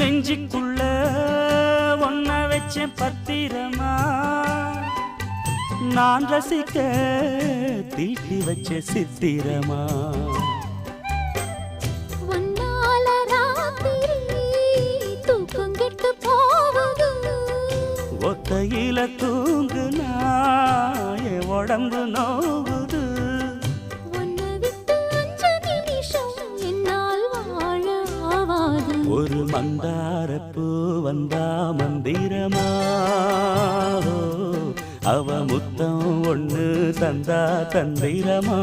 நெஞ்சுக்குள்ள ஒன்ன வச்ச பத்திரமா நான் ரசிக்க தீட்டி வச்ச சித்திரமா ஒத்தையில தூங்குனா என் உடம்பு நோவுது ஒரு மந்தாரப்பூ வந்தா மந்திரமா அவ முத்தம் ஒண்ணு தந்தா தந்திரமா